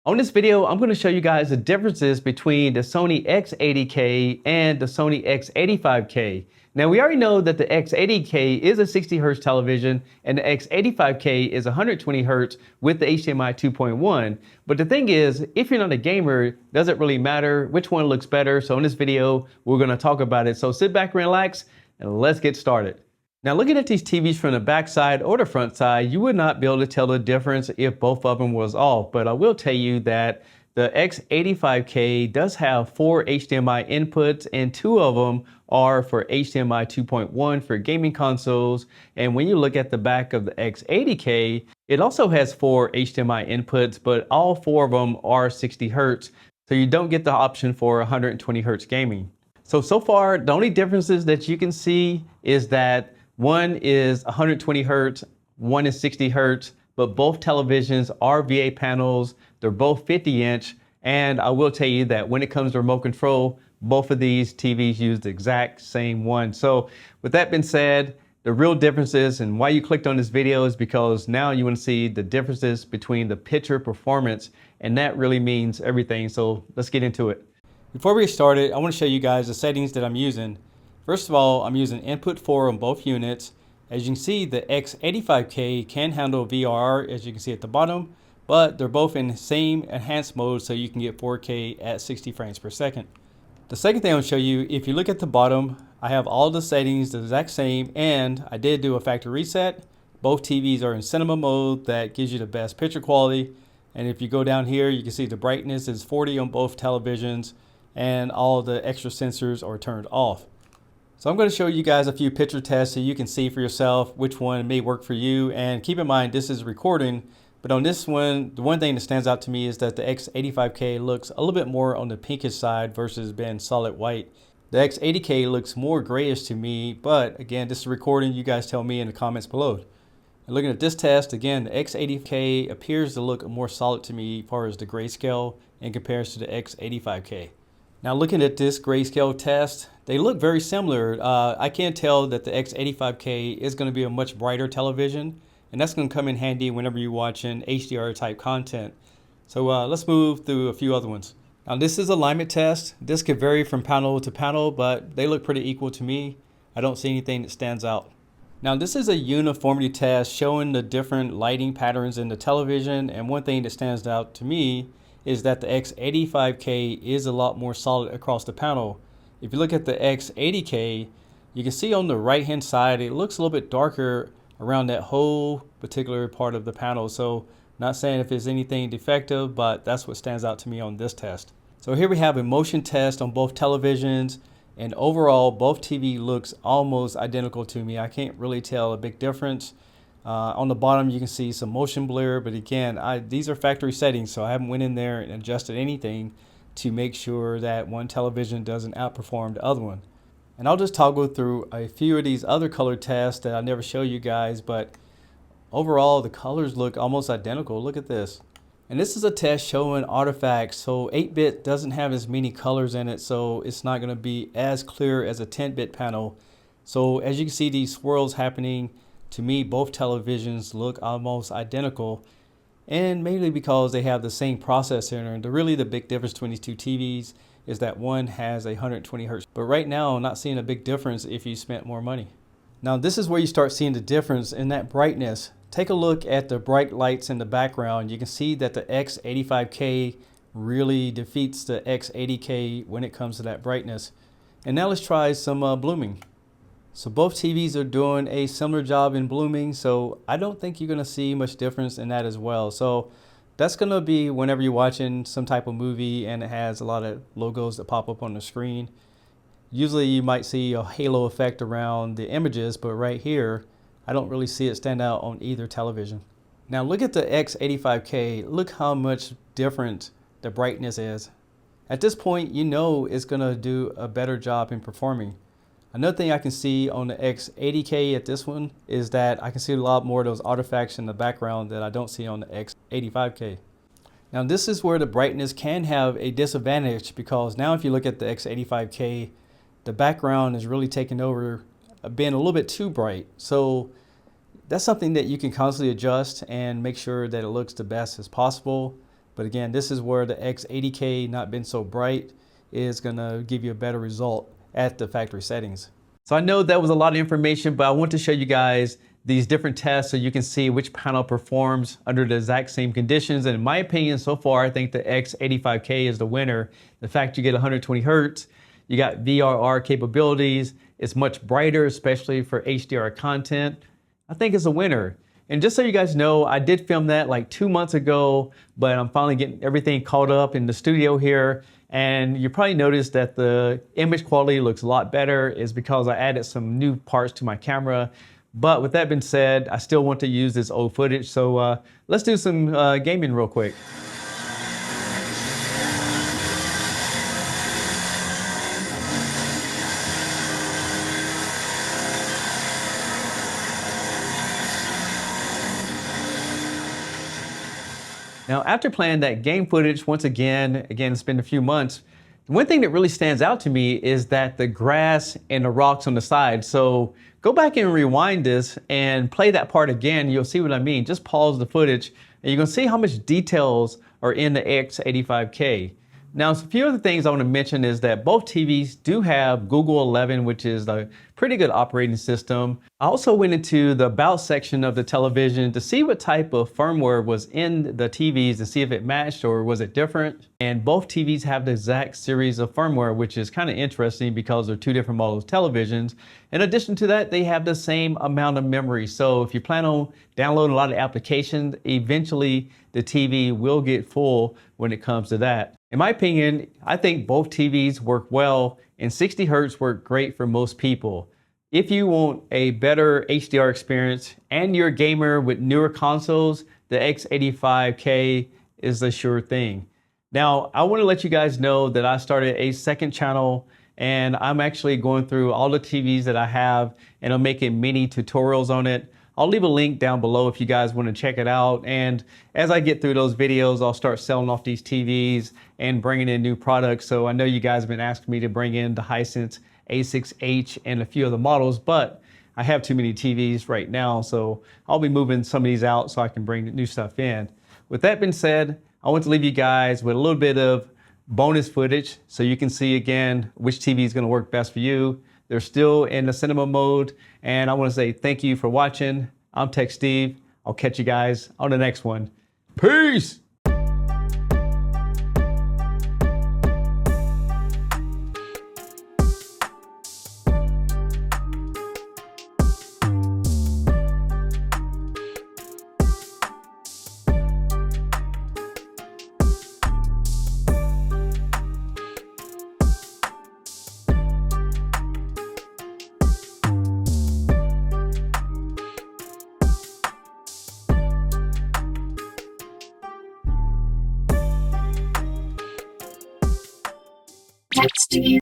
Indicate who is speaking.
Speaker 1: On this video, I'm going to show you guys the differences between the Sony X80K and the Sony X85K. Now, we already know that the X80K is a 60 Hz television and the X85K is 120 Hz with the HDMI 2.1. But the thing is, if you're not a gamer, does it really matter which one looks better? So in this video, we're going to talk about it. So sit back and relax and let's get started. Now, looking at these TVs from the back side or the front side, you would not be able to tell the difference if both of them was off. But I will tell you that the X85K does have 4 HDMI inputs and 2 of them are for HDMI 2.1 for gaming consoles. And when you look at the back of the X80K, it also has 4 HDMI inputs, but all 4 of them are 60 Hz. So you don't get the option for 120 Hz gaming. So far, the only differences that you can see is that one is 120 Hertz, one is 60 Hertz, but both televisions are VA panels. They're both 50-inch. And I will tell you that when it comes to remote control, both of these TVs use the exact same one. So with that being said, the real differences and why you clicked on this video is because now you want to see the differences between the picture performance, and that really means everything. So let's get into it. Before we get started, I want to show you guys the settings that I'm using. First of all, I'm using input 4 on both units. As you can see, the X85K can handle VRR, as you can see at the bottom, but they're both in the same enhanced mode, so you can get 4K at 60 frames per second. The second thing I'll show you, if you look at the bottom, I have all the settings the exact same, and I did do a factory reset. Both TVs are in cinema mode that gives you the best picture quality. And if you go down here, you can see the brightness is 40 on both televisions, and all the extra sensors are turned off. So I'm going to show you guys a few picture tests so you can see for yourself which one may work for you. And keep in mind, this is recording, but on this one, the one thing that stands out to me is that the X85K looks a little bit more on the pinkish side versus being solid white. The X80K looks more grayish to me, but again, this is recording. You guys tell me in the comments below. And looking at this test, again, the X80K appears to look more solid to me as far as the grayscale in comparison to the X85K. Now looking at this grayscale test, they look very similar. I can tell that the X85K is going to be a much brighter television, and that's going to come in handy whenever you're watching HDR type content. So let's move through a few other ones. Now this is alignment test. This could vary from panel to panel, but they look pretty equal to me. I don't see anything that stands out. Now this is a uniformity test showing the different lighting patterns in the television, and one thing that stands out to me is that the X85K is a lot more solid across the panel. If you look at the X80K, you can see on the right hand side it looks a little bit darker around that whole particular part of the panel. So not saying if there's anything defective, but that's what stands out to me on this test. So here we have a motion test on both televisions, and overall both TV looks almost identical to me. I can't really tell a big difference. On the bottom you can see some motion blur, but again, these are factory settings, so I haven't went in there and adjusted anything to make sure that one television doesn't outperform the other one. And I'll just toggle through a few of these other color tests that I never show you guys, but overall the colors look almost identical. Look at this. And this is a test showing artifacts. So 8-bit doesn't have as many colors in it, so it's not going to be as clear as a 10-bit panel. So as you can see these swirls happening, to me, both televisions look almost identical, and mainly because they have the same processor. And really the big difference between these two TVs is that one has 120 Hz. But right now, I'm not seeing a big difference if you spent more money. Now, this is where you start seeing the difference in that brightness. Take a look at the bright lights in the background. You can see that the X85K really defeats the X80K when it comes to that brightness. And now let's try some blooming. So both TVs are doing a similar job in blooming, so I don't think you're going to see much difference in that as well. So that's going to be whenever you're watching some type of movie and it has a lot of logos that pop up on the screen. Usually you might see a halo effect around the images, but right here, I don't really see it stand out on either television. Now look at the X85K. Look how much different the brightness is. At this point, you know it's going to do a better job in performing. Another thing I can see on the X80K at this one is that I can see a lot more of those artifacts in the background that I don't see on the X85K. Now this is where the brightness can have a disadvantage, because now if you look at the X85K, the background is really taking over, being a little bit too bright. So that's something that you can constantly adjust and make sure that it looks the best as possible. But again, this is where the X80K, not been so bright, is gonna give you a better result at the factory settings. So I know that was a lot of information, but I want to show you guys these different tests so you can see which panel performs under the exact same conditions. And in my opinion, so far, I think the X85K is the winner. The fact you get 120 Hertz, you got VRR capabilities, it's much brighter, especially for HDR content. I think it's a winner. And just so you guys know, I did film that like 2 months ago, but I'm finally getting everything caught up in the studio here. And you probably noticed that the image quality looks a lot better. Is because I added some new parts to my camera. But with that being said, I still want to use this old footage. So let's do some gaming real quick. Now, after playing that game footage, once again, it's been a few months, one thing that really stands out to me is that the grass and the rocks on the side. So go back and rewind this and play that part again. You'll see what I mean. Just pause the footage and you're gonna see how much details are in the X85K. Now, a few other things I want to mention is that both TVs do have Google 11, which is a pretty good operating system. I also went into the About section of the television to see what type of firmware was in the TVs to see if it matched or was it different. And both TVs have the exact series of firmware, which is kind of interesting because they're two different models of televisions. In addition to that, they have the same amount of memory. So if you plan on downloading a lot of applications, eventually the TV will get full when it comes to that. In my opinion, I think both TVs work well and 60 Hertz work great for most people. If you want a better HDR experience and you're a gamer with newer consoles, the X85K is the sure thing. Now, I want to let you guys know that I started a second channel and I'm actually going through all the TVs that I have and I'm making mini tutorials on it. I'll leave a link down below if you guys want to check it out. And as I get through those videos, I'll start selling off these TVs and bringing in new products. So I know you guys have been asking me to bring in the Hisense A6H and a few other models, but I have too many TVs right now. So I'll be moving some of these out so I can bring new stuff in. With that being said, I want to leave you guys with a little bit of bonus footage so you can see again which TV is going to work best for you. They're still in the cinema mode, and I want to say thank you for watching. I'm Tech Steve. I'll catch you guys on the next one. Peace!
Speaker 2: Text to you.